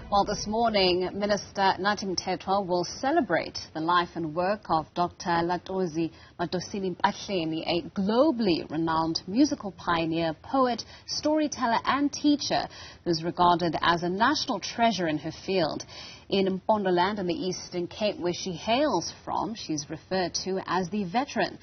Well, this morning, Minister Nathi Mthethwa will celebrate the life and work of Dr Latozi Mpahleni, a globally renowned musical pioneer, poet, storyteller and teacher who's regarded as a national treasure in her field. In Mpondoland in the Eastern Cape, where she hails from, she's referred to as the veteran.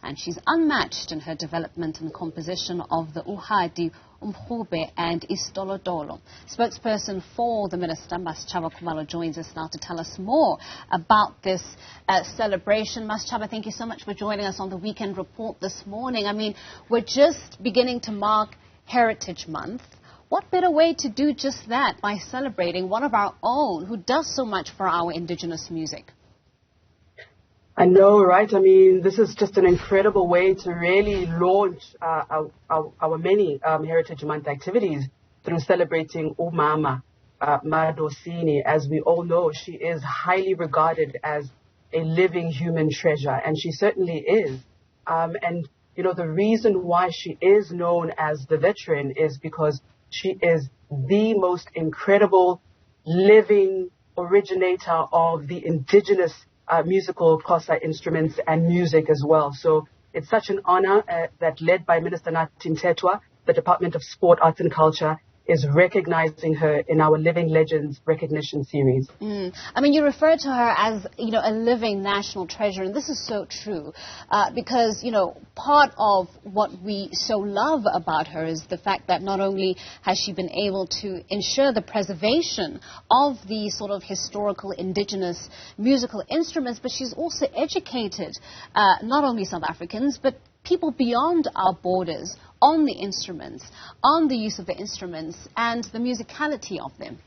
And she's unmatched in her development and composition of the Uhadi, Umrhubhe and Isitolotolo. Spokesperson for the Minister, Masechaba Khumalo, joins us now to tell us more about this celebration. Masechaba, thank you so much for joining us on the Weekend Report this morning. I mean, we're just beginning to mark Heritage Month. What better way to do just that by celebrating one of our own who does so much for our indigenous music? I know, right? I mean, this is just an incredible way to really launch our many Heritage Month activities through celebrating Umama Madosini. As we all know, she is highly regarded as a living human treasure, and she certainly is. And, you know, the reason why she is known as the veteran is because she is the most incredible living originator of the indigenous musical Xhosa instruments and music as well. So it's such an honor that, led by Minister Nathi Mthethwa, the Department of Sport, Arts and Culture is recognizing her in our Living Legends recognition series. I mean, you refer to her as, you know, a living national treasure, and this is so true because, you know, part of what we so love about her is the fact that not only has she been able to ensure the preservation of the sort of historical indigenous musical instruments, but she's also educated not only South Africans, but people beyond our borders on the instruments, on the use of the instruments and the musicality of them.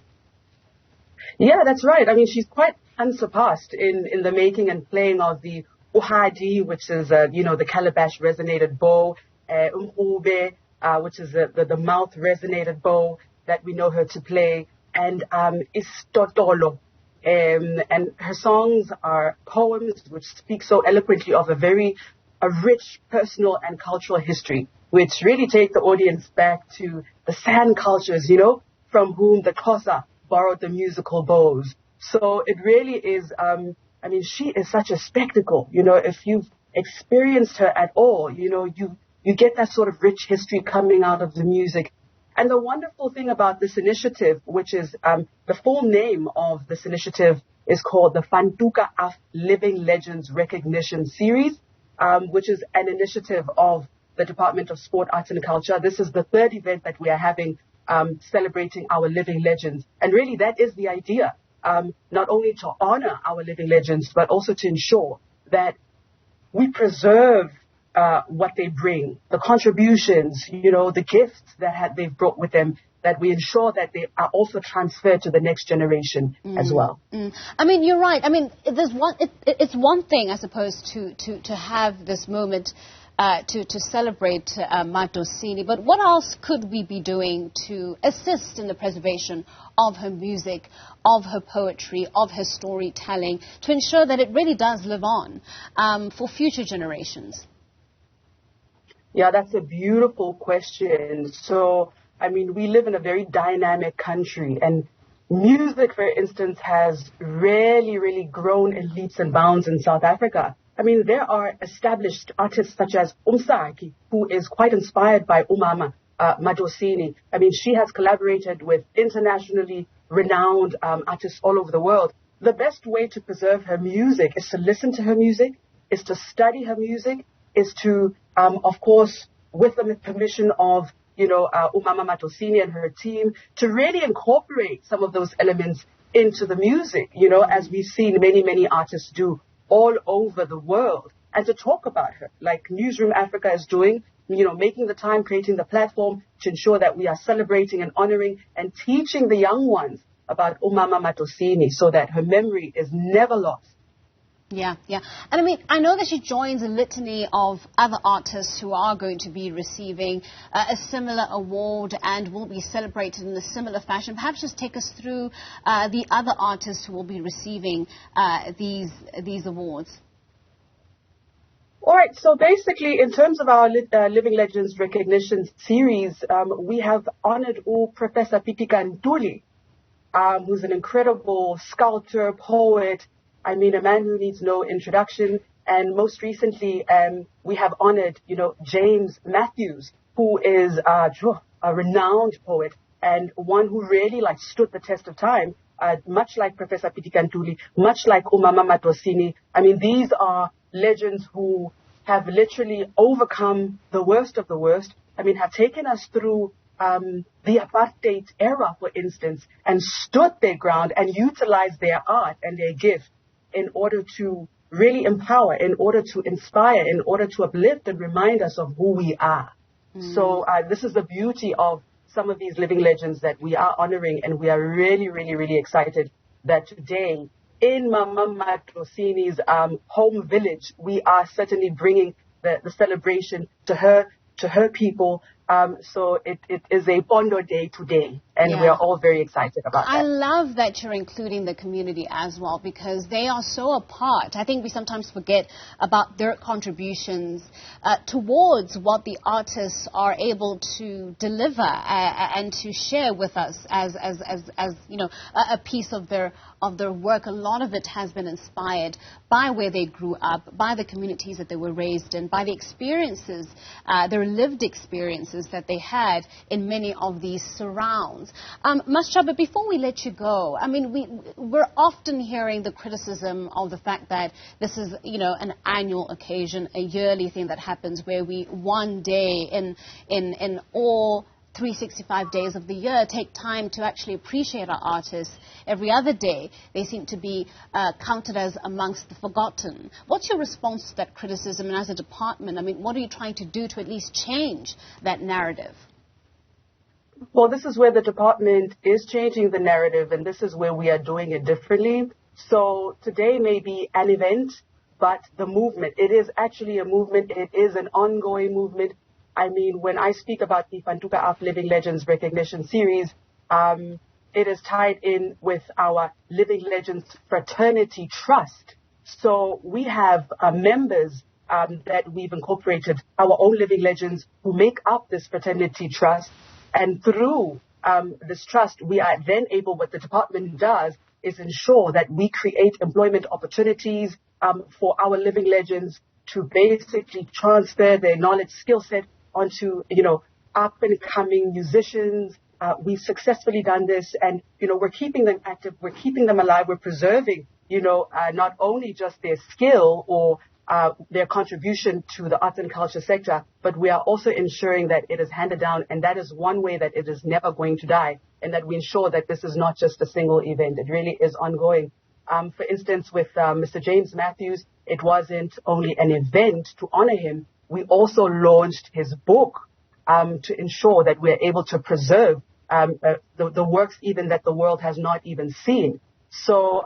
Yeah, that's right. I mean, she's quite unsurpassed in the making and playing of the Uhadi, which is, you know, the calabash resonated bow, Umrhubhe, which is the mouth resonated bow that we know her to play, and Isitolotolo. And her songs are poems which speak so eloquently of a rich personal and cultural history, which really take the audience back to the sand cultures, you know, from whom the Xhosa borrowed the musical bows. So it really is, I mean, she is such a spectacle. You know, if you've experienced her at all, you know, you get that sort of rich history coming out of the music. And the wonderful thing about this initiative, which is the full name of this initiative is called the Fantuka of Living Legends Recognition Series, which is an initiative of the Department of Sport, Arts and Culture. This is the third event that we are having celebrating our living legends. And really that is the idea, not only to honor our living legends, but also to ensure that we preserve what they bring, the contributions, you know, the gifts that they've brought with them, that we ensure that they are also transferred to the next generation as well. I mean, you're right. I mean, it's one thing, I suppose, to have this moment to celebrate Madosini, but what else could we be doing to assist in the preservation of her music, of her poetry, of her storytelling, to ensure that it really does live on for future generations? Yeah, that's a beautiful question. So, I mean, we live in a very dynamic country, and music, for instance, has really grown in leaps and bounds in South Africa. I mean, there are established artists such as Umsaki, who is quite inspired by Umama Madosini. I mean, she has collaborated with internationally renowned artists all over the world. The best way to preserve her music is to listen to her music, is to study her music, is to, of course, with the permission of, you know, Umama Madosini and her team, to really incorporate some of those elements into the music, you know, as we've seen many artists do all over the world, and to talk about her, like Newzroom Afrika is doing, you know, making the time, creating the platform to ensure that we are celebrating and honoring and teaching the young ones about Umama Madosini so that her memory is never lost. Yeah. And I mean, I know that she joins a litany of other artists who are going to be receiving a similar award and will be celebrated in a similar fashion. Perhaps just take us through the other artists who will be receiving these awards. All right, so basically, in terms of our Living Legends recognition series, we have honored Professor Pitika Ntuli, who's an incredible sculptor, poet. I mean, a man who needs no introduction. And most recently, we have honored, James Matthews, who is a renowned poet and one who really stood the test of time, much like Professor Pitikantuli, much like Umama Madosini. I mean, these are legends who have literally overcome the worst of the worst. I mean, have taken us through the apartheid era, for instance, and stood their ground and utilized their art and their gift in order to really empower, in order to inspire, in order to uplift and remind us of who we are. So this is the beauty of some of these living legends that we are honoring, and we are really, really, really excited that today in Mama Madosini's home village, we are certainly bringing the celebration to her people. So it is a Bondo Day today, and we are all very excited about that. I love that you're including the community as well, because they are so a part. I think we sometimes forget about their contributions towards what the artists are able to deliver and to share with us as a piece of their work. A lot of it has been inspired by where they grew up, by the communities that they were raised in, by the experiences, their lived experiences that they had in many of these surrounds. Masechaba, before we let you go, I mean, we're often hearing the criticism of the fact that this is, an annual occasion, a yearly thing that happens where we one day in all 365 days of the year take time to actually appreciate our artists. Every other day, they seem to be counted as amongst the forgotten. What's your response to that criticism? And as a department, I mean, what are you trying to do to at least change that narrative? Well, this is where the department is changing the narrative, and this is where we are doing it differently. So today may be an event, but the movement, it is actually a movement. It is an ongoing movement. I mean, when I speak about the Fantuka Up Living Legends Recognition Series, it is tied in with our Living Legends Fraternity Trust. So we have members that we've incorporated, our own living legends who make up this fraternity trust. And through this trust, we are then able, what the department does is ensure that we create employment opportunities for our living legends to basically transfer their knowledge, skill set onto, up and coming musicians. We've successfully done this, and, we're keeping them active. We're keeping them alive. We're preserving, not only just their skill or their contribution to the arts and culture sector, but we are also ensuring that it is handed down, and that is one way that it is never going to die, and that we ensure that this is not just a single event. It really is ongoing. For instance, with Mr. James Matthews, it wasn't only an event to honor him. We also launched his book to ensure that we're able to preserve the works even that the world has not even seen. So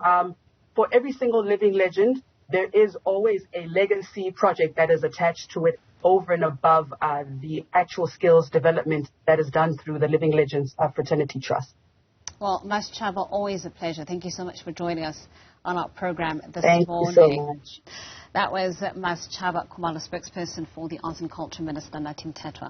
for every single living legend, there is always a legacy project that is attached to it over and above the actual skills development that is done through the Living Legends Fraternity Trust. Well, Masechaba, always a pleasure. Thank you so much for joining us on our program this morning. Thank you so much. That was Masechaba Khumalo, spokesperson for the Arts and Culture Minister, Nathi Mthethwa.